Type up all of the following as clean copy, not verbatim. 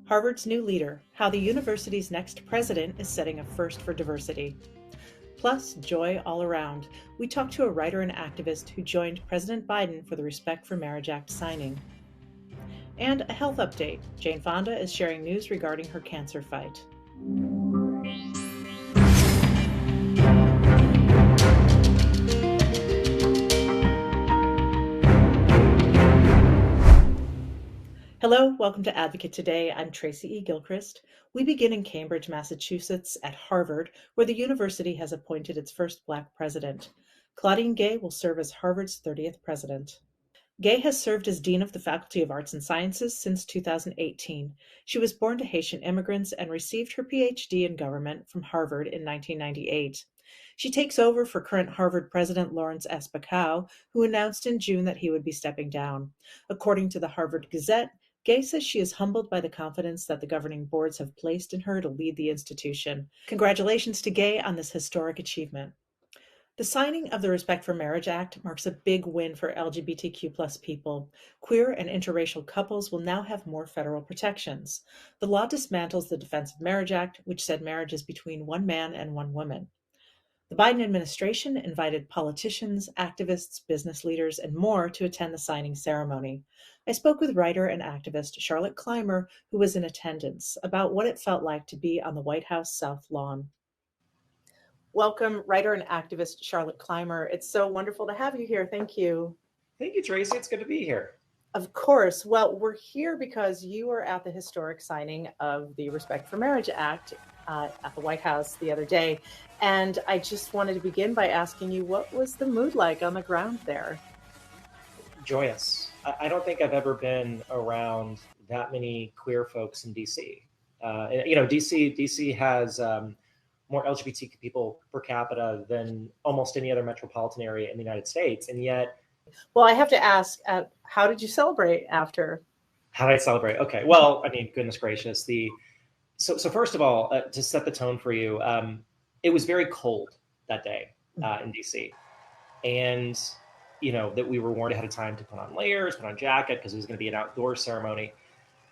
Harvard's new leader, how the university's next president is setting a first for diversity. Plus, joy all around. We talked to a writer and activist who joined President Biden for the Respect for Marriage Act signing. And a health update. Jane Fonda is sharing news regarding her cancer fight. Hello, welcome to Advocate Today. I'm Tracy E. Gilchrist. We begin in Cambridge, Massachusetts at Harvard, where the university has appointed its first Black president. Claudine Gay will serve as Harvard's 30th president. Gay has served as Dean of the Faculty of Arts and Sciences since 2018. She was born to Haitian immigrants and received her PhD in government from Harvard in 1998. She takes over for current Harvard President Lawrence S. Bacow, who announced in June that he would be stepping down. According to the Harvard Gazette, Gay says she is humbled by the confidence that the governing boards have placed in her to lead the institution. Congratulations to Gay on this historic achievement. The signing of the Respect for Marriage Act marks a big win for LGBTQ plus people. Queer and interracial couples will now have more federal protections. The law dismantles the Defense of Marriage Act, which said marriage is between one man and one woman. The Biden administration invited politicians, activists, business leaders, and more to attend the signing ceremony. I spoke with writer and activist Charlotte Clymer, who was in attendance, about what it felt like to be on the White House South Lawn. Welcome, writer and activist Charlotte Clymer. It's so wonderful to have you here. Thank you. Thank you, Tracy. It's good to be here. Of course. Well, we're here because you were at the historic signing of the Respect for Marriage Act at the White House the other day. And I just wanted to begin by asking you, what was the mood like on the ground there? Joyous. I don't think I've ever been around that many queer folks in DC. DC has more LGBTQ people per capita than almost any other metropolitan area in the United States. And yet, well, I have to ask, how did you celebrate after? How did I celebrate? Okay. Well, I mean, goodness gracious. So first of all, to set the tone for you, it was very cold that day in DC. And, that we were warned ahead of time to put on layers, put on jacket, because it was going to be an outdoor ceremony.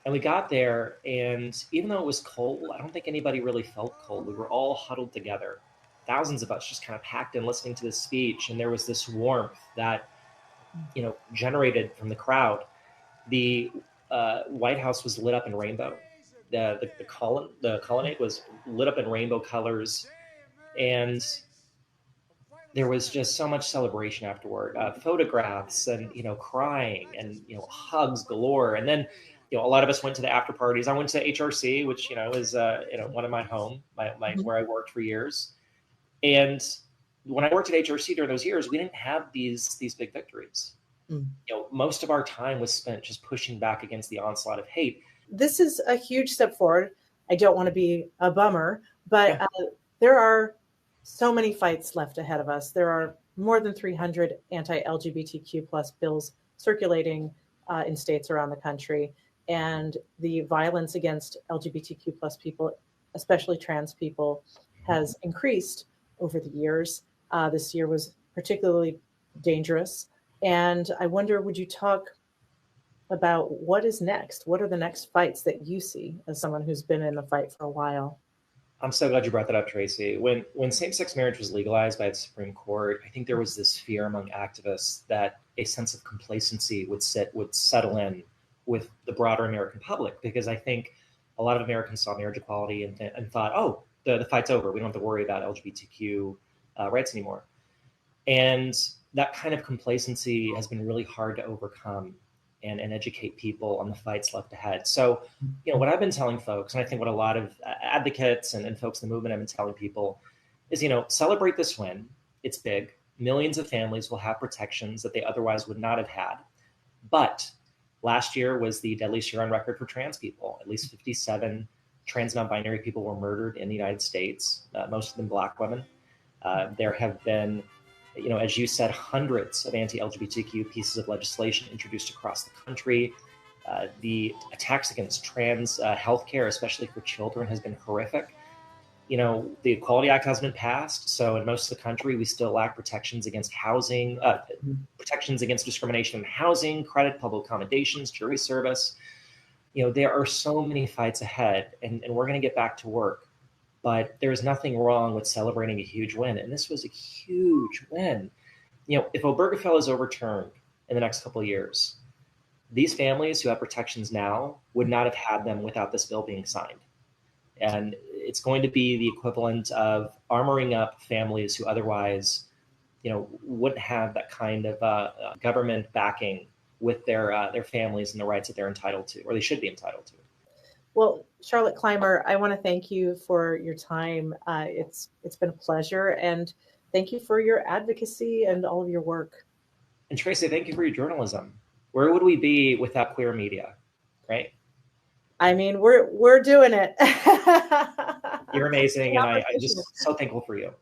And we got there, and even though it was cold, I don't think anybody really felt cold. We were all huddled together, thousands of us just kind of packed in listening to this speech. And there was this warmth that, generated from the crowd. The White House was lit up in rainbow. The colonnade was lit up in rainbow colors. And there was just so much celebration afterward, photographs and, crying and, hugs galore. And then, a lot of us went to the after parties. I went to HRC, which, is, one of my home, where I worked for years. And when I worked at HRC during those years, we didn't have these big victories. Most of our time was spent just pushing back against the onslaught of hate. This is a huge step forward. I don't want to be a bummer, but there are so many fights left ahead of us. There are more than 300 anti-LGBTQ plus bills circulating in states around the country. And the violence against LGBTQ plus people, especially trans people, has increased over the years. This year was particularly dangerous. And I wonder, would you talk about what is next? What are the next fights that you see as someone who's been in the fight for a while? I'm so glad you brought that up, Tracy. When same-sex marriage was legalized by the Supreme Court, I think there was this fear among activists that a sense of complacency would settle in with the broader American public, because I think a lot of Americans saw marriage equality and thought, oh, the fight's over. We don't have to worry about LGBTQ rights anymore. And that kind of complacency has been really hard to overcome and educate people on the fights left ahead. So, what I've been telling folks, and I think what a lot of advocates and folks in the movement have been telling people is, celebrate this win. It's big. Millions of families will have protections that they otherwise would not have had. But last year was the deadliest year on record for trans people. At least 57 trans non-binary people were murdered in the United States, most of them Black women. There have been, as you said, hundreds of anti-LGBTQ pieces of legislation introduced across the country. The attacks against trans healthcare, especially for children, has been horrific. The Equality Act hasn't been passed, so in most of the country, we still lack protections against housing, protections against discrimination in housing, credit, public accommodations, jury service. There are so many fights ahead, and we're going to get back to work. But there's nothing wrong with celebrating a huge win. And this was a huge win. If Obergefell is overturned in the next couple of years, these families who have protections now would not have had them without this bill being signed. And it's going to be the equivalent of armoring up families who otherwise, wouldn't have that kind of government backing with their families and the rights that they're entitled to, or they should be entitled to. Well, Charlotte Clymer, I want to thank you for your time. It's been a pleasure, and thank you for your advocacy and all of your work. And Tracy, thank you for your journalism. Where would we be without queer media, right? I mean, we're doing it. You're amazing, and I'm just so thankful for you.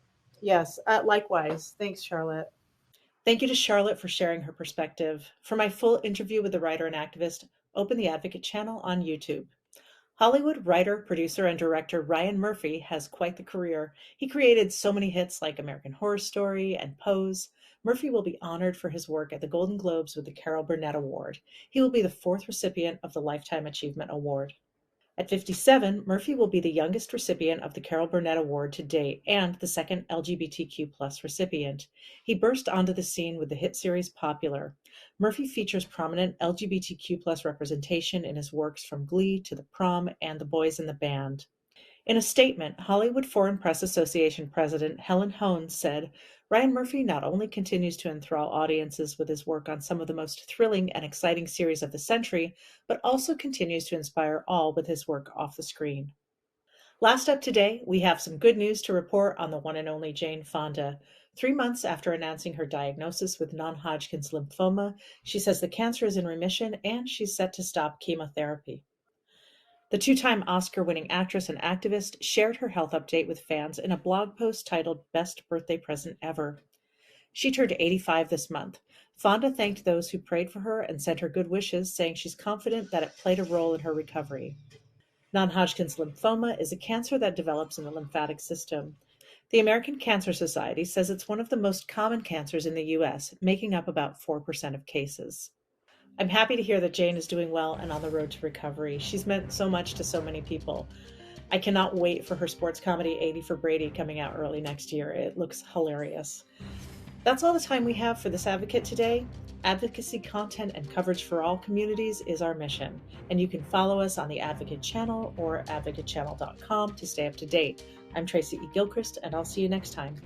Yes, likewise. Thanks, Charlotte. Thank you to Charlotte for sharing her perspective. For my full interview with the writer and activist, open the Advocate channel on YouTube. Hollywood writer, producer, and director Ryan Murphy has quite the career. He created so many hits like American Horror Story and Pose. Murphy will be honored for his work at the Golden Globes with the Carol Burnett Award. He will be the 4th recipient of the Lifetime Achievement Award. At 57, Murphy will be the youngest recipient of the Carol Burnett Award to date and the second LGBTQ+ recipient. He burst onto the scene with the hit series Popular. Murphy features prominent LGBTQ+ representation in his works from Glee to The Prom and The Boys in the Band. In a statement, Hollywood Foreign Press Association President Helen Hones said, Ryan Murphy not only continues to enthrall audiences with his work on some of the most thrilling and exciting series of the century, but also continues to inspire all with his work off the screen. Last up today, we have some good news to report on the one and only Jane Fonda. 3 months after announcing her diagnosis with non-Hodgkin's lymphoma, she says the cancer is in remission and she's set to stop chemotherapy. The two-time Oscar-winning actress and activist shared her health update with fans in a blog post titled Best Birthday Present Ever. She turned 85 this month. Fonda thanked those who prayed for her and sent her good wishes, saying she's confident that it played a role in her recovery. Non-Hodgkin's lymphoma is a cancer that develops in the lymphatic system. The American Cancer Society says it's one of the most common cancers in the U.S., making up about 4% of cases. I'm happy to hear that Jane is doing well and on the road to recovery. She's meant so much to so many people. I cannot wait for her sports comedy 80 for Brady coming out early next year. It looks hilarious. That's all the time we have for this Advocate today. Advocacy content and coverage for all communities is our mission, and you can follow us on the Advocate channel or advocatechannel.com to stay up to date. I'm Tracy E. Gilchrist, and I'll see you next time.